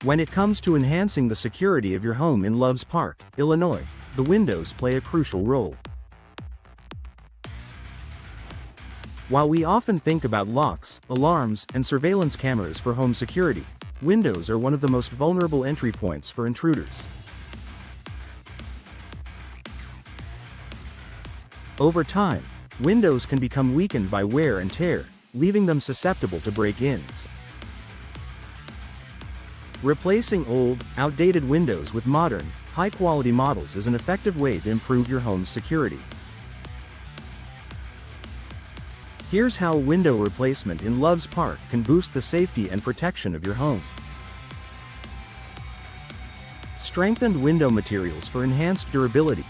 When it comes to enhancing the security of your home in Loves Park, Illinois, the windows play a crucial role. While we often think about locks, alarms, and surveillance cameras for home security, windows are one of the most vulnerable entry points for intruders. Over time, windows can become weakened by wear and tear, leaving them susceptible to break-ins. Replacing old, outdated windows with modern, high-quality models is an effective way to improve your home's security. Here's how window replacement in Loves Park can boost the safety and protection of your home. Strengthened window materials for enhanced durability.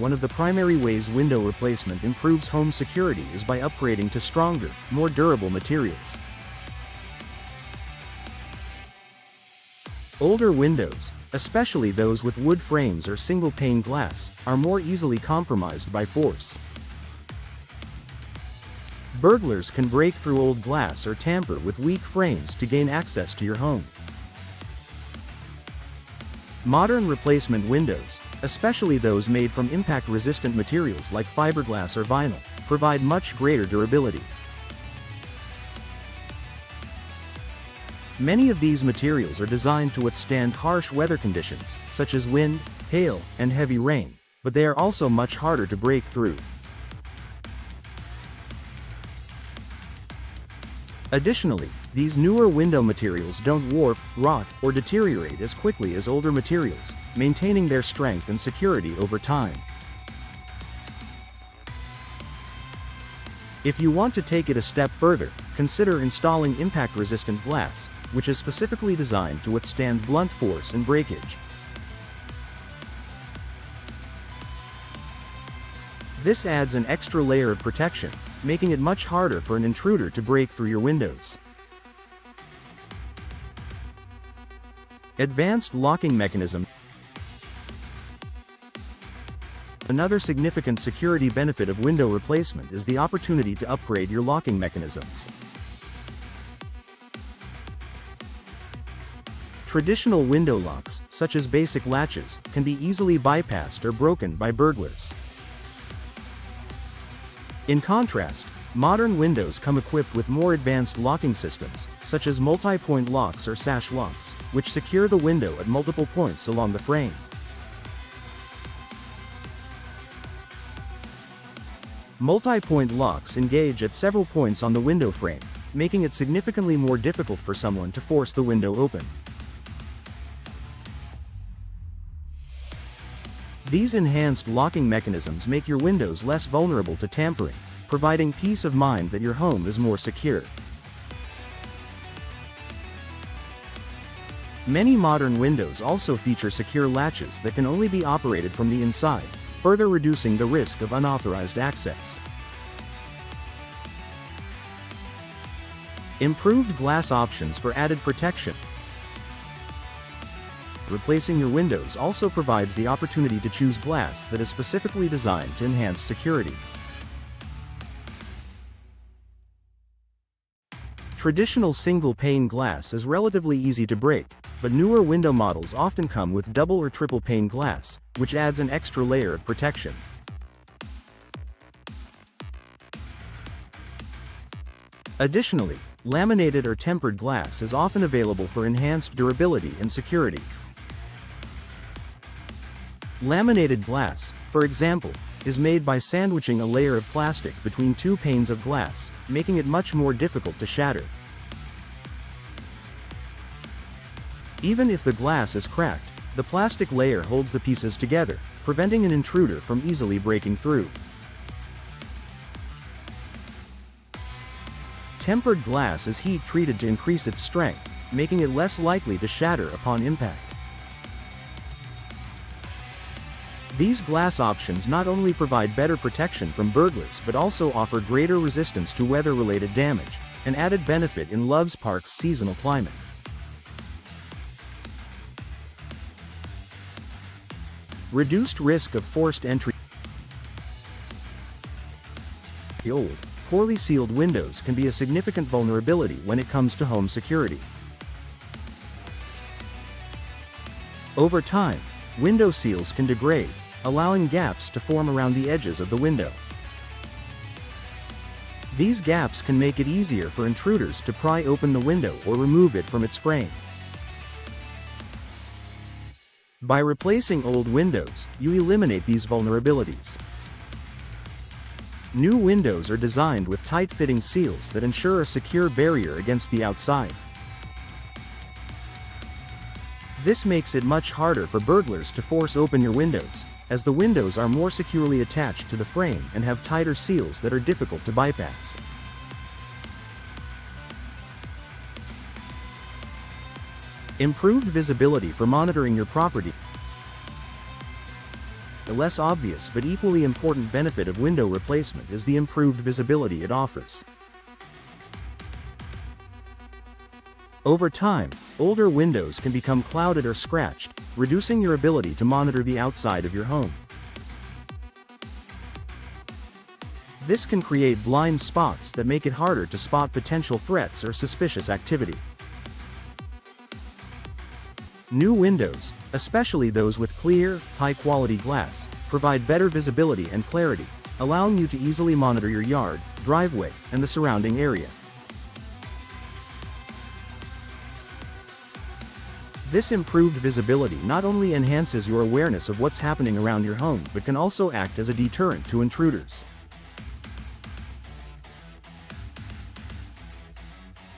One of the primary ways window replacement improves home security is by upgrading to stronger, more durable materials. Older windows, especially those with wood frames or single-pane glass, are more easily compromised by force. Burglars can break through old glass or tamper with weak frames to gain access to your home. Modern replacement windows, especially those made from impact-resistant materials like fiberglass or vinyl, provide much greater durability. Many of these materials are designed to withstand harsh weather conditions, such as wind, hail, and heavy rain, but they are also much harder to break through. Additionally, these newer window materials don't warp, rot, or deteriorate as quickly as older materials, maintaining their strength and security over time. If you want to take it a step further, consider installing impact-resistant glass, which is specifically designed to withstand blunt force and breakage. This adds an extra layer of protection, making it much harder for an intruder to break through your windows. Advanced locking mechanism. Another significant security benefit of window replacement is the opportunity to upgrade your locking mechanisms. Traditional window locks, such as basic latches, can be easily bypassed or broken by burglars. In contrast, modern windows come equipped with more advanced locking systems, such as multi-point locks or sash locks, which secure the window at multiple points along the frame. Multi-point locks engage at several points on the window frame, making it significantly more difficult for someone to force the window open. These enhanced locking mechanisms make your windows less vulnerable to tampering, providing peace of mind that your home is more secure. Many modern windows also feature secure latches that can only be operated from the inside, further reducing the risk of unauthorized access. Improved glass options for added protection. Replacing your windows also provides the opportunity to choose glass that is specifically designed to enhance security. Traditional single-pane glass is relatively easy to break, but newer window models often come with double or triple pane glass, which adds an extra layer of protection. Additionally, laminated or tempered glass is often available for enhanced durability and security. Laminated glass, for example, is made by sandwiching a layer of plastic between two panes of glass, making it much more difficult to shatter. Even if the glass is cracked, the plastic layer holds the pieces together, preventing an intruder from easily breaking through. Tempered glass is heat-treated to increase its strength, making it less likely to shatter upon impact. These glass options not only provide better protection from burglars but also offer greater resistance to weather-related damage, an added benefit in Loves Park's seasonal climate. Reduced risk of forced entry. Old, poorly sealed windows can be a significant vulnerability when it comes to home security. Over time, window seals can degrade, allowing gaps to form around the edges of the window. These gaps can make it easier for intruders to pry open the window or remove it from its frame. By replacing old windows, you eliminate these vulnerabilities. New windows are designed with tight-fitting seals that ensure a secure barrier against the outside. This makes it much harder for burglars to force open your windows, as the windows are more securely attached to the frame and have tighter seals that are difficult to bypass. Improved visibility for monitoring your property. A less obvious but equally important benefit of window replacement is the improved visibility it offers. Over time, older windows can become clouded or scratched, reducing your ability to monitor the outside of your home. This can create blind spots that make it harder to spot potential threats or suspicious activity. New windows, especially those with clear, high-quality glass, provide better visibility and clarity, allowing you to easily monitor your yard, driveway, and the surrounding area. This improved visibility not only enhances your awareness of what's happening around your home but can also act as a deterrent to intruders.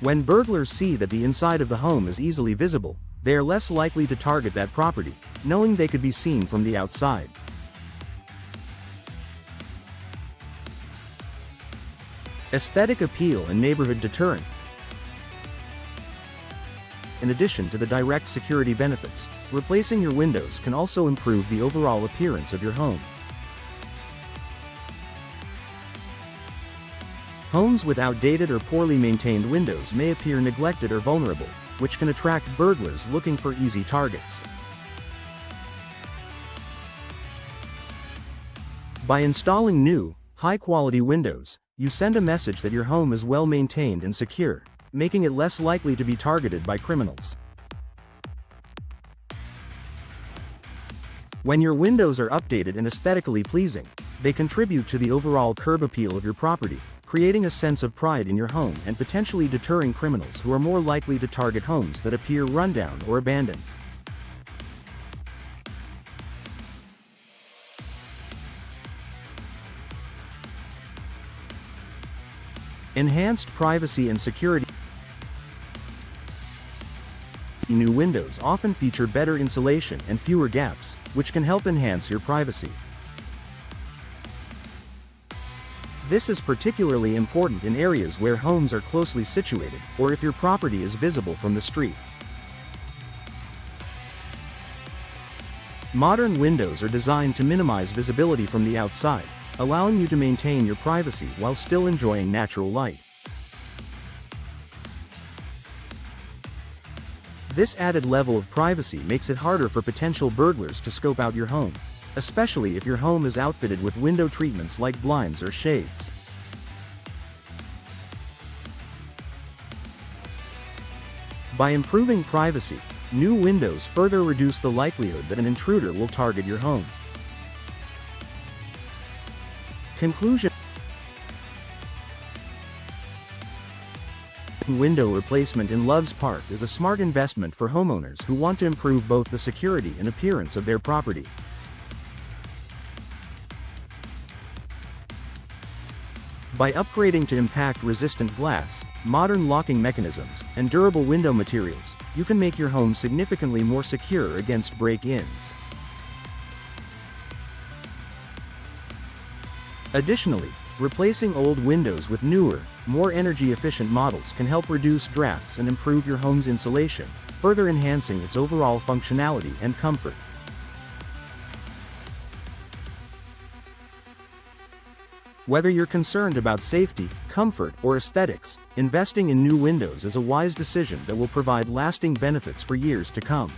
When burglars see that the inside of the home is easily visible, they are less likely to target that property, knowing they could be seen from the outside. Aesthetic appeal and neighborhood deterrence. In addition to the direct security benefits, replacing your windows can also improve the overall appearance of your home. Homes with outdated or poorly maintained windows may appear neglected or vulnerable, which can attract burglars looking for easy targets. By installing new, high-quality windows, you send a message that your home is well maintained and secure, making it less likely to be targeted by criminals. When your windows are updated and aesthetically pleasing, they contribute to the overall curb appeal of your property, creating a sense of pride in your home and potentially deterring criminals who are more likely to target homes that appear rundown or abandoned. Enhanced privacy and security. New windows often feature better insulation and fewer gaps, which can help enhance your privacy. This is particularly important in areas where homes are closely situated, or if your property is visible from the street. Modern windows are designed to minimize visibility from the outside, allowing you to maintain your privacy while still enjoying natural light. This added level of privacy makes it harder for potential burglars to scope out your home, especially if your home is outfitted with window treatments like blinds or shades. By improving privacy, new windows further reduce the likelihood that an intruder will target your home. Conclusion. Window replacement in Loves Park is a smart investment for homeowners who want to improve both the security and appearance of their property. By upgrading to impact-resistant glass, modern locking mechanisms, and durable window materials, you can make your home significantly more secure against break-ins. Additionally, replacing old windows with newer, more energy-efficient models can help reduce drafts and improve your home's insulation, further enhancing its overall functionality and comfort. Whether you're concerned about safety, comfort, or aesthetics, investing in new windows is a wise decision that will provide lasting benefits for years to come.